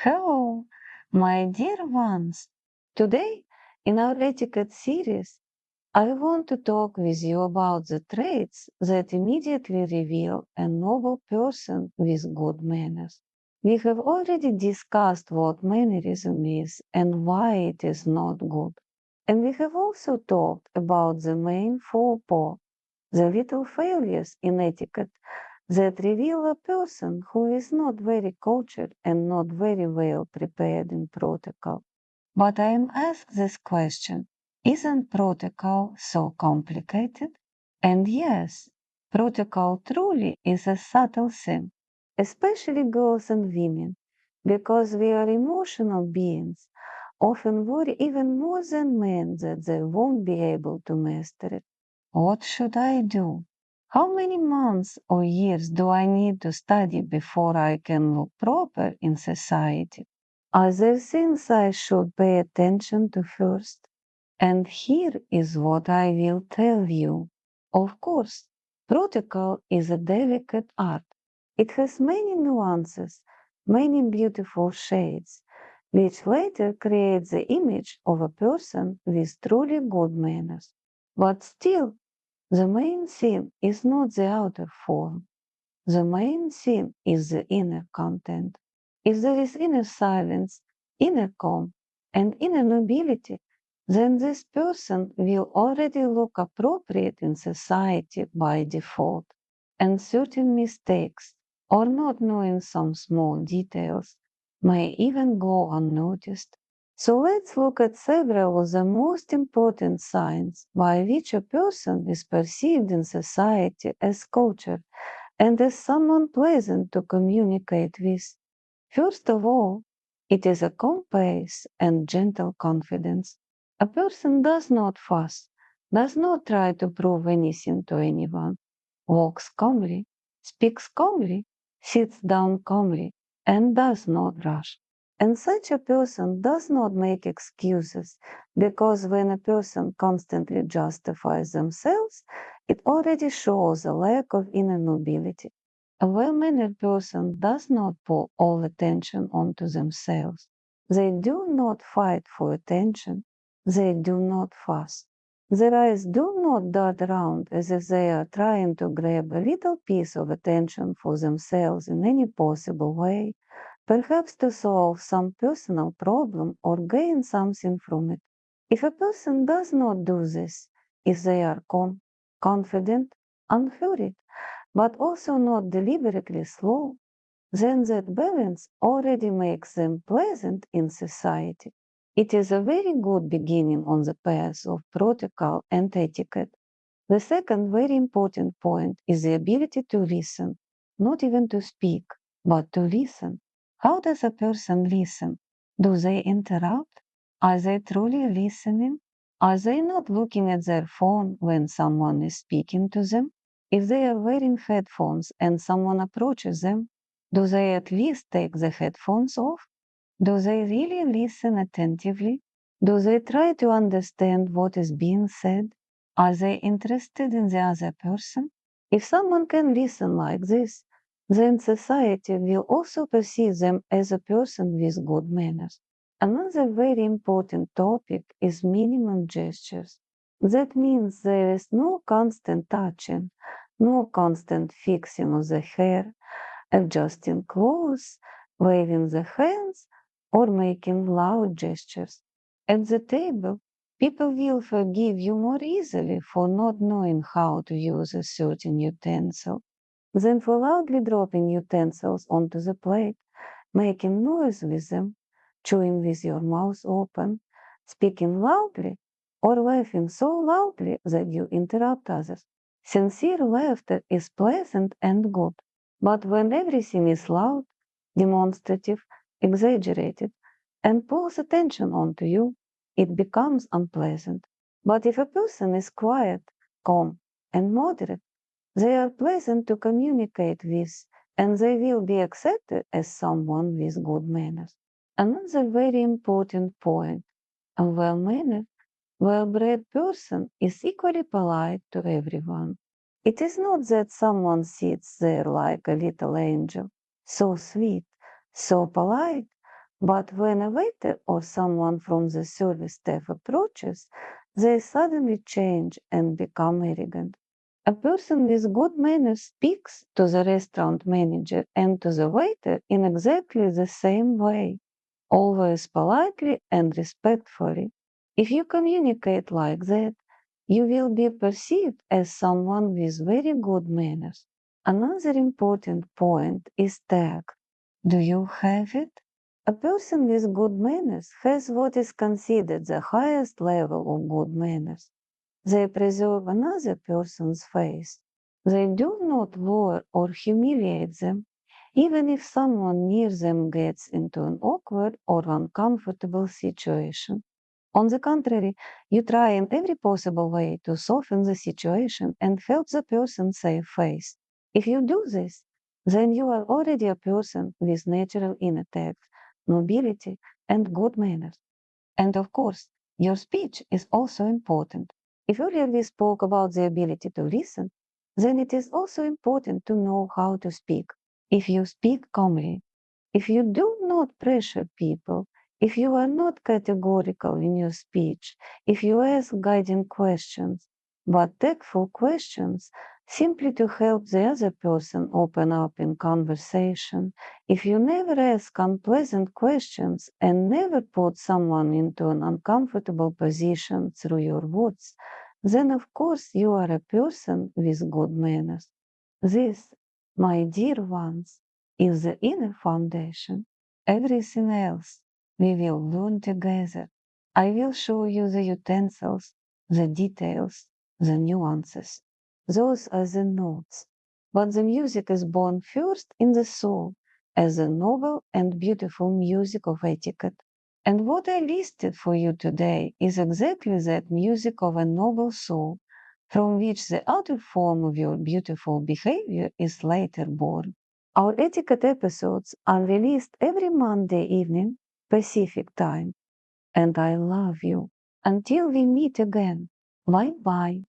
Hello, my dear ones. Today, in our etiquette series, I want to talk with you about the traits that immediately reveal a noble person with good manners. We have already discussed what mannerism is and why it is not good. And we have also talked about the main faux pas, the little failures in etiquette that reveal a person who is not very cultured and not very well prepared in protocol. But I am asked this question: isn't protocol so complicated? And yes, protocol truly is a subtle thing, especially girls and women, because we are emotional beings, often worry even more than men that they won't be able to master it. What should I do? How many months or years do I need to study before I can look proper in society? Are there things I should pay attention to first? And here is what I will tell you. Of course, protocol is a delicate art. It has many nuances, many beautiful shades, which later create the image of a person with truly good manners. But still, the main theme is not the outer form. The main theme is the inner content. If there is inner silence, inner calm, and inner nobility, then this person will already look appropriate in society by default. And certain mistakes, or not knowing some small details, may even go unnoticed. So let's look at several of the most important signs by which a person is perceived in society as cultured and as someone pleasant to communicate with. First of all, it is a calm pace and gentle confidence. A person does not fuss, does not try to prove anything to anyone, walks calmly, speaks calmly, sits down calmly, and does not rush. And such a person does not make excuses, because when a person constantly justifies themselves, it already shows a lack of inner nobility. A well-mannered person does not pull all attention onto themselves. They do not fight for attention. They do not fuss. Their eyes do not dart around as if they are trying to grab a little piece of attention for themselves in any possible way, perhaps to solve some personal problem or gain something from it. If a person does not do this, if they are calm, confident, unhurried, but also not deliberately slow, then that balance already makes them pleasant in society. It is a very good beginning on the path of protocol and etiquette. The second very important point is the ability to listen, not even to speak, but to listen. How does a person listen? Do they interrupt? Are they truly listening? Are they not looking at their phone when someone is speaking to them? If they are wearing headphones and someone approaches them, do they at least take the headphones off? Do they really listen attentively? Do they try to understand what is being said? Are they interested in the other person? If someone can listen like this, then society will also perceive them as a person with good manners. Another very important topic is minimum gestures. That means there is no constant touching, no constant fixing of the hair, adjusting clothes, waving the hands, or making loud gestures. At the table, people will forgive you more easily for not knowing how to use a certain utensil than for loudly dropping utensils onto the plate, making noise with them, chewing with your mouth open, speaking loudly, or laughing so loudly that you interrupt others. Sincere laughter is pleasant and good, but when everything is loud, demonstrative, exaggerated, and pulls attention onto you, it becomes unpleasant. But if a person is quiet, calm, and moderate, they are pleasant to communicate with, and they will be accepted as someone with good manners. Another very important point: a well-mannered, well-bred person is equally polite to everyone. It is not that someone sits there like a little angel, so sweet, so polite, But when a waiter or someone from the service staff approaches, they suddenly change and become arrogant. A person with good manners speaks to the restaurant manager and to the waiter in exactly the same way, always politely and respectfully. If you communicate like that, you will be perceived as someone with very good manners. Another important point is tact. Do you have it? A person with good manners has what is considered the highest level of good manners. They preserve another person's face. They do not lower or humiliate them, even if someone near them gets into an awkward or uncomfortable situation. On the contrary, you try in every possible way to soften the situation and help the person save face. If you do this, then you are already a person with natural inner tact, nobility, and good manners. And of course, your speech is also important. If earlier we spoke about the ability to listen, then it is also important to know how to speak. If you speak calmly, if you do not pressure people, if you are not categorical in your speech, if you ask guiding questions, but tactful questions, simply to help the other person open up in conversation, if you never ask unpleasant questions and never put someone into an uncomfortable position through your words, then of course you are a person with good manners. This, my dear ones, is the inner foundation. Everything else we will learn together. I will show you the utensils, the details, the nuances. Those are the notes. But the music is born first in the soul as the noble and beautiful music of etiquette. And what I listed for you today is exactly that music of a noble soul, from which the outer form of your beautiful behavior is later born. Our etiquette episodes are released every Monday evening, Pacific time. And I love you. Until we meet again. Bye bye.